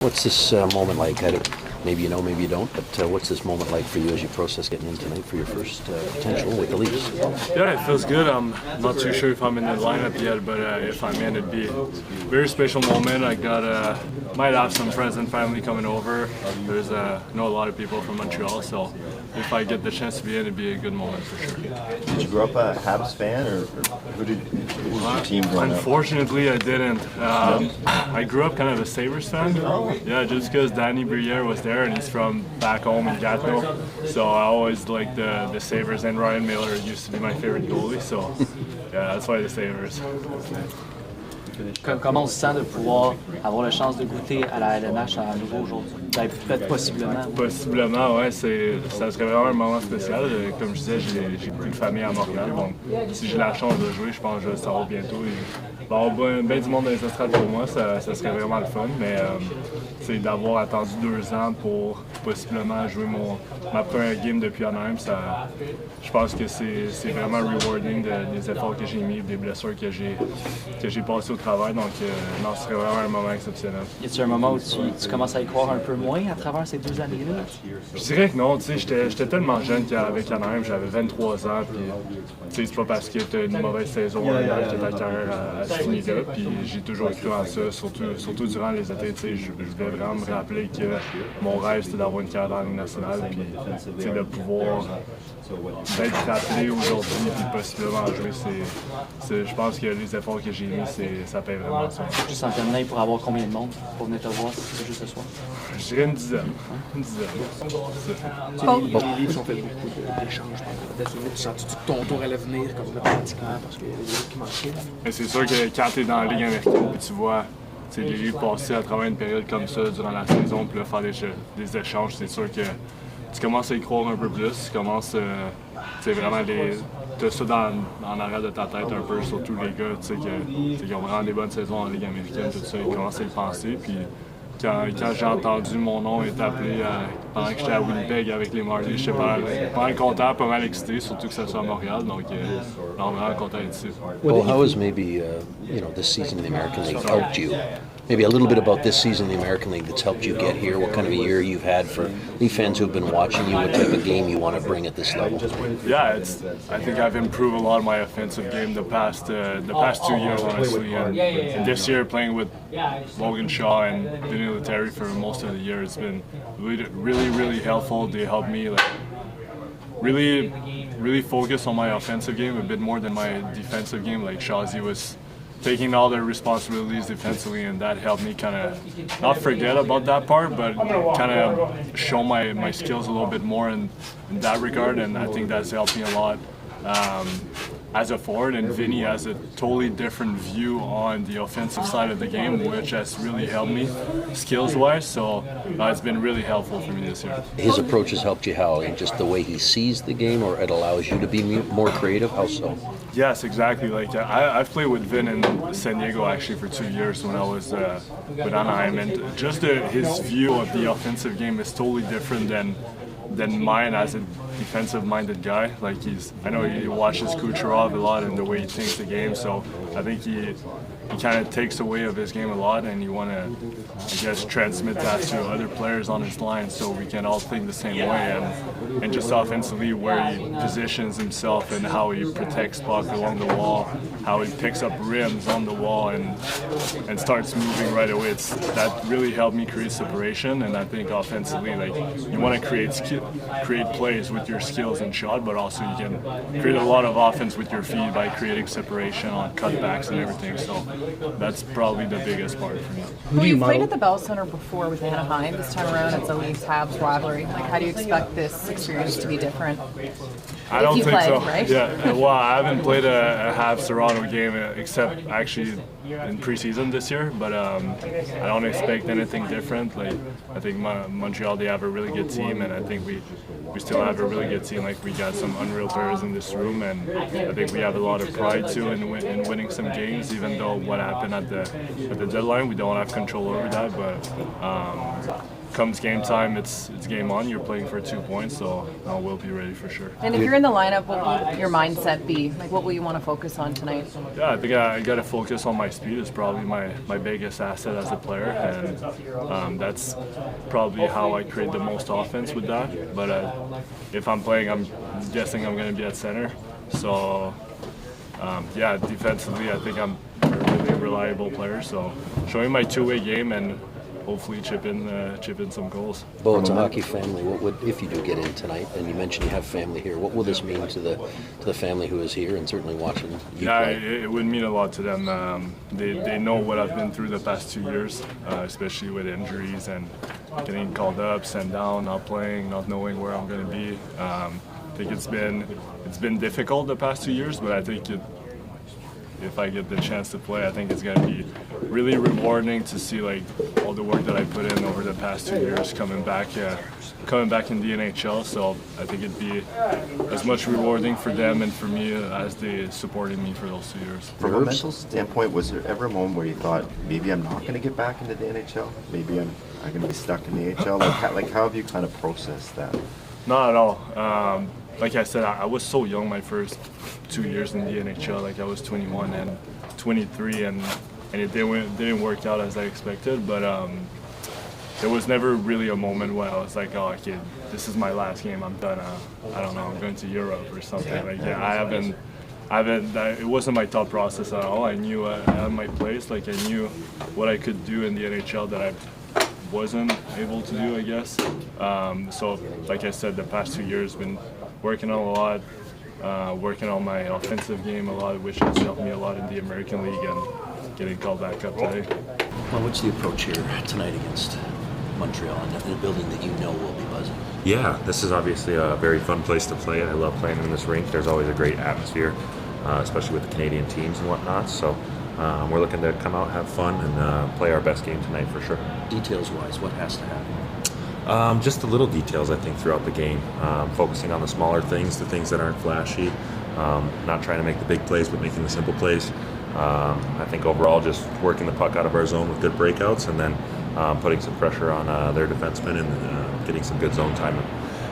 What's this moment like? Maybe you know, maybe you don't, but what's this moment like for you as you process getting in tonight for your first potential with the Leafs? Yeah, it feels good. I'm not too sure if I'm in the lineup yet, but if I'm in, it'd be a very special moment. I might have some friends and family coming over. There's know a lot of people from Montreal, so if I get the chance to be in, it'd be a good moment for sure. Did you grow up a Habs fan, or who was your team growing up? Unfortunately, I didn't. I grew up kind of a Sabres fan. Yeah, just because Danny Briere was there, and he's from back home in Gatineau. So I always liked the Sabres, and Ryan Miller used to be my favorite goalie. So yeah, that's why the Sabres. Comment on se sent de pouvoir avoir la chance de goûter à la LNH à nouveau aujourd'hui? Peut-être possiblement. Possiblement, ouais. Ça serait vraiment un moment spécial. Comme je disais, j'ai beaucoup de famille à Montréal. Donc, si j'ai la chance de jouer, je pense que je vais le savoir bientôt. Il va y avoir bien du monde dans les estrades pour moi. Ça serait vraiment le fun. Mais c'est d'avoir attendu 2 ans pour possiblement jouer ma première game depuis Anaheim. Je pense que c'est vraiment rewarding des efforts que j'ai mis, des blessures que j'ai passées au travail. Donc, non, ce serait vraiment un moment exceptionnel. Y a-t-il un moment où tu commences à y croire un peu moins à travers ces 2 années-là? Je dirais que non. Tu sais, j'étais tellement jeune qu'avec Anaheim, j'avais 23 ans. Puis, tu sais, c'est pas parce que tu as une mauvaise saison que ta carrière a fini là. Puis, j'ai toujours cru en ça, surtout durant les étés. Tu sais, je voulais vraiment me rappeler que mon rêve, c'était d'avoir une carrière dans la Ligue nationale. Puis, tu sais, de pouvoir d'être rappelé aujourd'hui puis possiblement jouer, je pense que les efforts que j'ai mis, ça paye vraiment ça. Juste en terminant, pour avoir combien de monde pour venir te voir si c'est juste ce soir? Je dirais une dizaine. Les Leafs ont fait beaucoup d'échanges pendant la décennie. Tu sens-tu que ton tour allait venir comme là, pratiquement parce qu'il y a des autres qui manquaient? C'est sûr que quand tu es dans la Ligue américaine puis tu vois les Leafs passer à travers une période comme ça durant la saison puis là, faire des échanges, c'est sûr que tu commences à y croire un peu plus, tu commences vraiment t'as ça en arrière de ta tête un peu, surtout les gars qui ont vraiment des bonnes saisons en Ligue américaine, tout ça, ils commencent à y penser. Puis quand j'ai entendu mon nom être appelé pendant que j'étais à Winnipeg avec les Marlies, j'étais pas mal content, pas mal excité, surtout que ça soit à Montréal, donc vraiment content d'être ici. Well, how has maybe this season in the American League helped you? Maybe a little bit about this season in the American League that's helped you get here. What kind of a year you've had for Leaf fans who have been watching you? What type of game you want to bring at this level? Yeah, I think I've improved a lot of my offensive game the past 2 years, honestly. And this year, playing with Logan Shaw and Vinny Lettieri for most of the year, it's been really helpful. They helped me really focus on my offensive game a bit more than my defensive game. Like Shawzy was taking all the responsibilities defensively, and that helped me kind of not forget about that part, but kind of show my skills a little bit more in that regard, and I think that's helped me a lot as a forward, and Vinny has a totally different view on the offensive side of the game, which has really helped me skills-wise, so it's been really helpful for me this year. His approach has helped you how? Just the way he sees the game, or it allows you to be more creative? How so? Yes, exactly. Like I've played with Vin in San Diego actually for 2 years when I was with Anaheim, and just his view of the offensive game is totally different than mine as a defensive-minded guy. Like I know he watches Kucherov a lot and the way he thinks the game, so I think he kind of takes away of his game a lot, and you want to, I guess, transmit that to other players on his line so we can all think the same way, and just offensively where he positions himself and how he protects puck along the wall, how he picks up rims on the wall and starts moving right away. That really helped me create separation, and I think offensively, like, you want to create plays with your skills and shot, but also you can create a lot of offense with your feet by creating separation on cutbacks and everything. So that's probably the biggest part for me. Well, you played at the Bell Center before with Anaheim. This time around, it's a Leafs-Habs rivalry. Like, how do you expect this experience to be different? I don't think so. Right? Yeah. Well, I haven't played a Habs Toronto game except actually in preseason this year, but I don't expect anything different. Like, I think Montreal, they have a really good team, and I think we still have a really good team. Like, we got some unreal players in this room, and I think we have a lot of pride too in winning some games, even though what happened at the deadline, we don't have control over that. But comes game time, it's game on. You're playing for 2 points, so we'll be ready for sure. And if you're in the lineup, what will your mindset be? Like, what will you want to focus on tonight? Yeah, I think I got to focus on my speed. It's probably my biggest asset as a player, and that's probably how I create the most offense with that. But if I'm playing, I'm guessing I'm going to be at center. So defensively, I think I'm a really reliable player. So showing my two-way game and hopefully chip in some goals. Bo, it's a hockey family. What would, if you do get in tonight, and you mentioned you have family here, what will this mean to the family who is here and certainly watching you play? It would mean a lot to them. They know what I've been through the past 2 years, especially with injuries and getting called up, sent down, not playing, not knowing where I'm going to be. I think it's been difficult the past 2 years, but I think if I get the chance to play, I think it's going to be really rewarding to see like all the work that I put in over the past 2 years coming back in the NHL. So I think it'd be as much rewarding for them and for me as they supported me for those 2 years. From a mental standpoint, was there ever a moment where you thought, maybe I'm not going to get back into the NHL? Maybe I'm going to be stuck in the AHL? Like how have you kind of processed that? Not at all. Like I said, I was so young my first 2 years in the NHL. Like I was 21 and 23, and it didn't work out as I expected. But there was never really a moment where I was like, oh, okay, this is my last game. I'm done. I don't know. I'm going to Europe or something. I haven't. It wasn't my thought process at all. I knew I had my place. Like I knew what I could do in the NHL that I wasn't able to do, I guess. So, like I said, the past 2 years been working on a lot, working on my offensive game a lot, which has helped me a lot in the American League and getting called back up today. Well, what's the approach here tonight against Montreal in a building that you know will be buzzing? Yeah, this is obviously a very fun place to play. I love playing in this rink. There's always a great atmosphere, especially with the Canadian teams and whatnot. So we're looking to come out, have fun, and play our best game tonight for sure. Details-wise, what has to happen? Just the little details, I think, throughout the game. Focusing on the smaller things, the things that aren't flashy. Not trying to make the big plays, but making the simple plays. I think overall just working the puck out of our zone with good breakouts and then putting some pressure on their defensemen and getting some good zone time.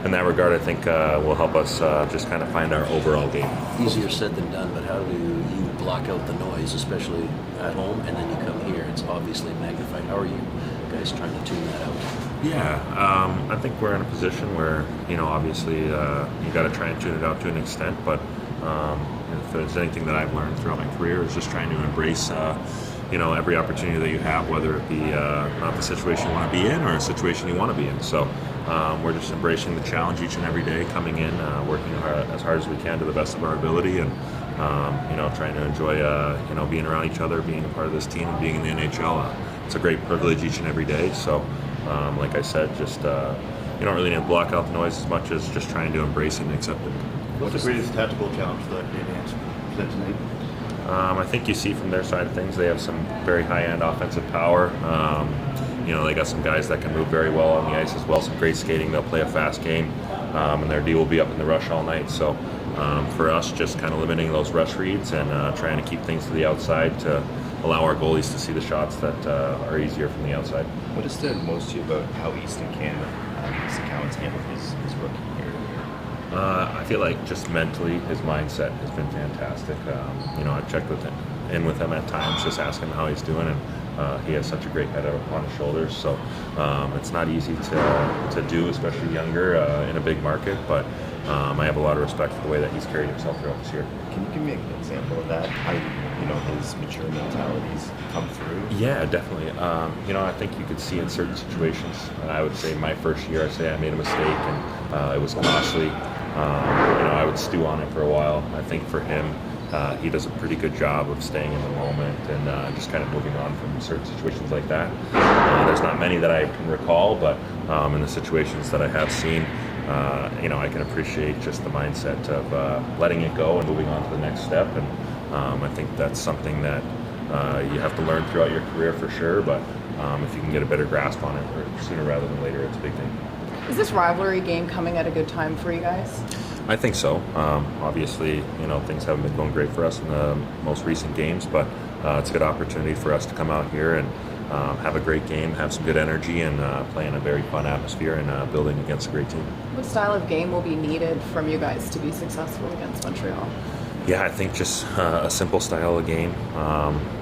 In that regard, I think will help us just kind of find our overall game. Easier said than done, but how do you block out the noise, especially at home, and then you come here, it's obviously magnified. How are you guys trying to tune that out? Yeah, I think we're in a position where, obviously you got to try and tune it out to an extent, but if there's anything that I've learned throughout my career is just trying to embrace, every opportunity that you have, whether it be not the situation you want to be in or a situation you want to be in. So we're just embracing the challenge each and every day, coming in, working as hard as we can to the best of our ability, and trying to enjoy, being around each other, being a part of this team, and being in the NHL. It's a great privilege each and every day. So, like I said, just you don't really need to block out the noise as much as just trying to embrace it and accept it. What's the greatest tactical challenge the Canadiens present tonight? I think you see from their side of things, they have some very high-end offensive power. They got some guys that can move very well on the ice as well, some great skating. They'll play a fast game, and their D will be up in the rush all night. So for us, just kind of limiting those rush reads and trying to keep things to the outside to allow our goalies to see the shots that are easier from the outside. What has stood most to you about how Eastern Canada, Mr. Cowan's handled his rookie year? I feel like just mentally, his mindset has been fantastic. I've checked with him at times, just asking how he's doing, and he has such a great head on his shoulders. So it's not easy to do, especially younger in a big market. But I have a lot of respect for the way that he's carried himself throughout this year. Can you give me an example of that? How his mature mentalities come through? Yeah, definitely. I think you could see in certain situations. I would say my first year, I made a mistake, and it was costly. I would stew on it for a while. I think for him, he does a pretty good job of staying in the moment and just kind of moving on from certain situations like that. There's not many that I can recall, but in the situations that I have seen, I can appreciate just the mindset of letting it go and moving on to the next step. And I think that's something that you have to learn throughout your career for sure, but if you can get a better grasp on it sooner rather than later, it's a big thing. Is this rivalry game coming at a good time for you guys? I think so. Obviously, things haven't been going great for us in the most recent games, but it's a good opportunity for us to come out here and have a great game, have some good energy, and play in a very fun atmosphere and building against a great team. What style of game will be needed from you guys to be successful against Montreal? Yeah, I think just a simple style of game.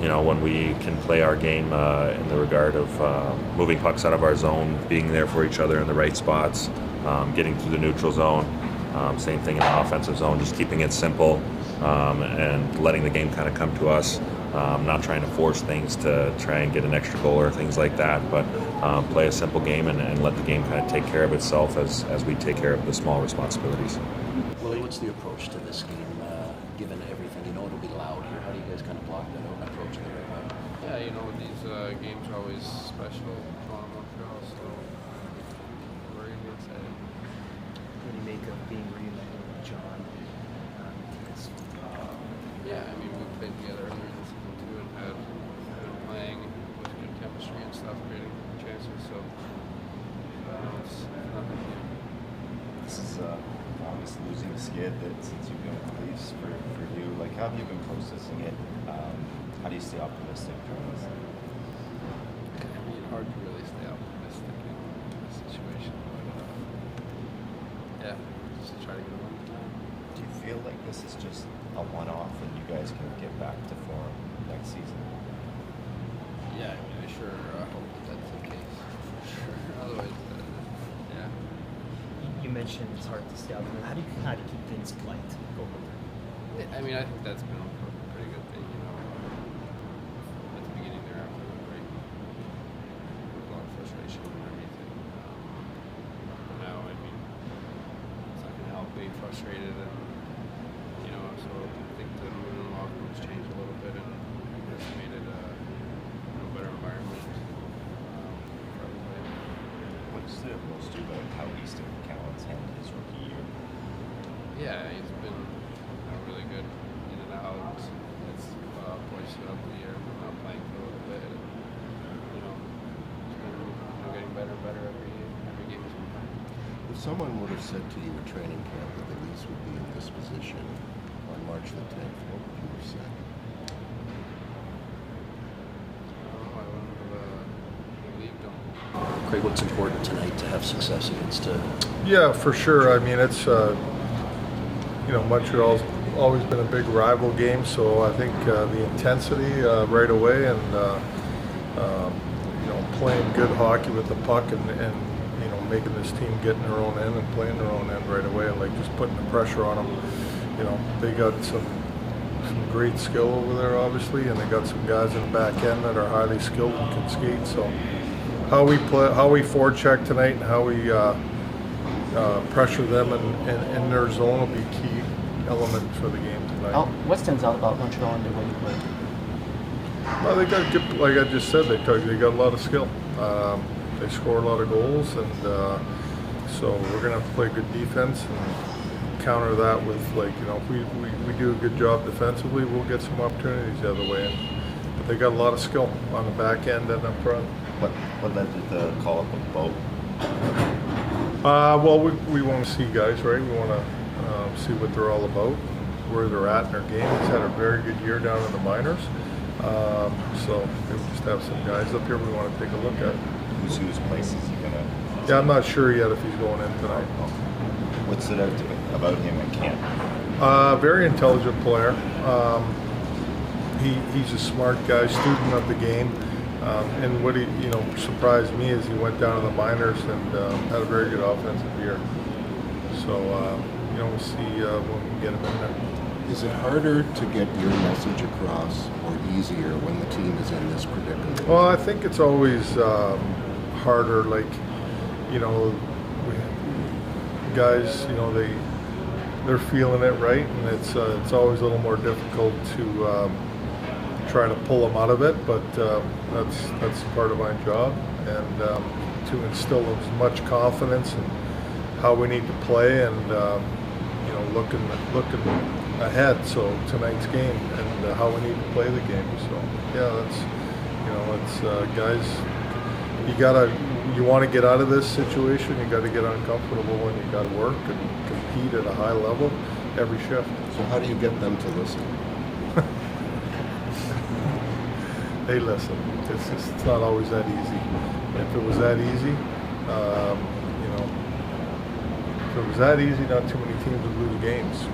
When we can play our game in the regard of moving pucks out of our zone, being there for each other in the right spots, getting through the neutral zone. Same thing in the offensive zone, just keeping it simple and letting the game kind of come to us. Not trying to force things to try and get an extra goal or things like that, but play a simple game and let the game kind of take care of itself as we take care of the small responsibilities. Willie, what's the approach to this game, given everything? You know it'll be loud here. How do you guys kind of block that out and approach it the right way? Yeah, these games are always special on Montreal, so we're going to be excited. What do you make of being reunited with John? Yeah, I mean, we've played together earlier in the season too and had been playing with good chemistry and stuff, creating chances, so it's nothing new. This is obviously losing a skid that since you've been with the Leafs for you. Like, how have you been processing it? How do you stay optimistic during this? I mean, hard to really stay optimistic in this situation, but yeah, just to try to get a win. Do you feel like this is just a one-off and you guys can get back to form next season? Yeah, I mean, I sure hope that's the case, for sure. Otherwise, yeah. You mentioned it's hard to stay out there. How do you kind of keep things light? Go over there. I mean, I think that's been a pretty good thing, at the beginning there after the break. There was a lot of frustration and everything. But now, I mean, it's not going to help being frustrated and, so I think the mood in the locker room's changed a little bit and I think that's made it a better environment for everybody. What stood most to you about how Easton Cowan's handled his rookie year? Yeah, he's been really good in and out. It's poised throughout the year, now playing for a little bit. And, he's been getting better and better every game he's been playing. If someone would have said to you at training camp that the Leafs would be in this position on March the 10th, what would you have said? I wouldn't have believed him. Craig, what's important tonight to have success against? Yeah, for sure. I mean, it's Montreal's always been a big rival game, so I think the intensity right away and playing good hockey with the puck and making this team get in their own end and playing their own end right away, like just putting the pressure on them. They got some great skill over there, obviously, and they got some guys in the back end that are highly skilled and can skate. So how we play, how we forecheck tonight, and how we pressure them in their zone will be a key element for the game tonight. What stands out about Montreal and the way you play? Well, they got good, like I just said, they got a lot of skill. They score a lot of goals, and so we're gonna have to play good defense and counter that with, if we do a good job defensively, we'll get some opportunities the other way. But they got a lot of skill on the back end and up front. What led to the call up of Bo? Well, we want to see guys, right? We want to see what they're all about, where they're at in their game. He's had a very good year down in the minors. So we just have some guys up here we want to take a look at. Whose place is he gonna? Yeah, I'm not sure yet if he's going in tonight. What stood out about him in camp? Very intelligent player. He's a smart guy, student of the game. And what he surprised me is he went down to the minors and had a very good offensive year. So we'll see when we get him in there. Is it harder to get your message across or easier when the team is in this predicament? Well, I think it's always harder, guys, they're feeling it, right? And it's always a little more difficult to try to pull them out of it, but that's part of my job, and to instill as much confidence in how we need to play and looking ahead, so tonight's game and how we need to play the game. So yeah, it's guys, you want to get out of this situation, you got to get uncomfortable, and you got to work and compete at a high level every shift. So how do you get them to listen? they listen. It's not always that easy. If it was that easy, if it was that easy, not too many teams would lose games.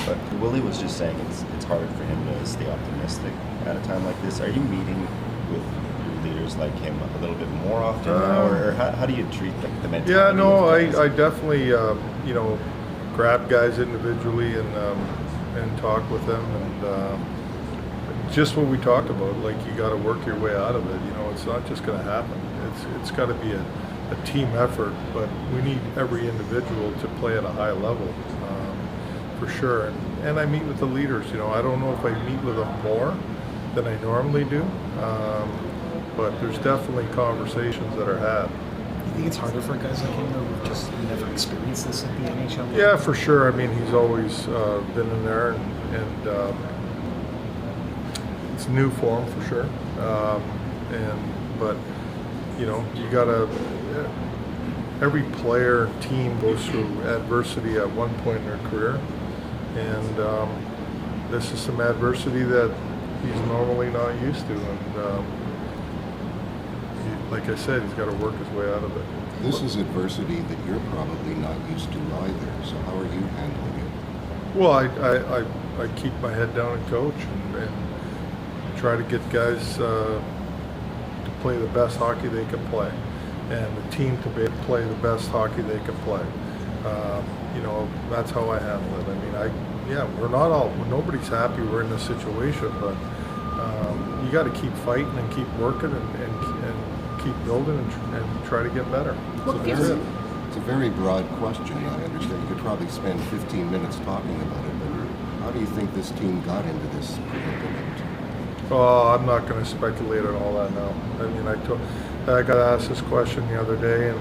But Willie was just saying it's hard for him to stay optimistic at a time like this. Are you meeting with your leaders like him a little bit more often now, or how do you treat the mentality? Yeah, no, of guys? I definitely grab guys individually and talk with them, and just what we talked about. Like, you got to work your way out of it. It's not just going to happen. It's got to be a team effort, but we need every individual to play at a high level, for sure. And I meet with the leaders. I don't know if I meet with them more than I normally do, but there's definitely conversations that are had. You think it's harder for guys like him who've just never experienced this at the NHL? Yeah, for sure. I mean, he's always been in there, and it's new for him, for sure. But you gotta. Every player, team goes through adversity at one point in their career, and this is some adversity that he's normally not used to. And like I said, he's got to work his way out of it. This is adversity that you're probably not used to either. So how are you handling it? Well, I keep my head down and coach, and try to get guys to play the best hockey they can play, and the team to play the best hockey they can play. That's how I handle it. I mean, nobody's happy we're in this situation, but you got to keep fighting and keep working and keep building and try to get better. It's a very broad question. I understand you could probably spend 15 minutes talking about it, but how do you think this team got into this predicament? Oh, I'm not going to speculate on all that now. I mean, I got asked this question the other day, and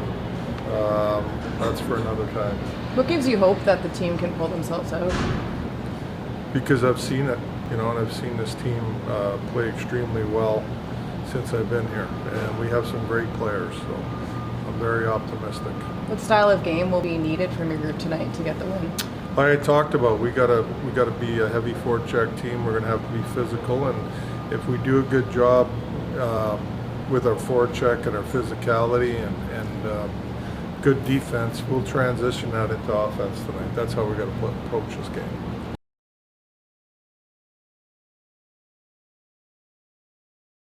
that's for another time. What gives you hope that the team can pull themselves out? Because I've seen it, and I've seen this team play extremely well since I've been here, and we have some great players, so I'm very optimistic. What style of game will be needed from your group tonight to get the win? Like I talked about, we gotta be a heavy forecheck team. We're gonna have to be physical, and if we do a good job with our forecheck and our physicality and good defense, we'll transition that into offense tonight. That's how we got to approach this game.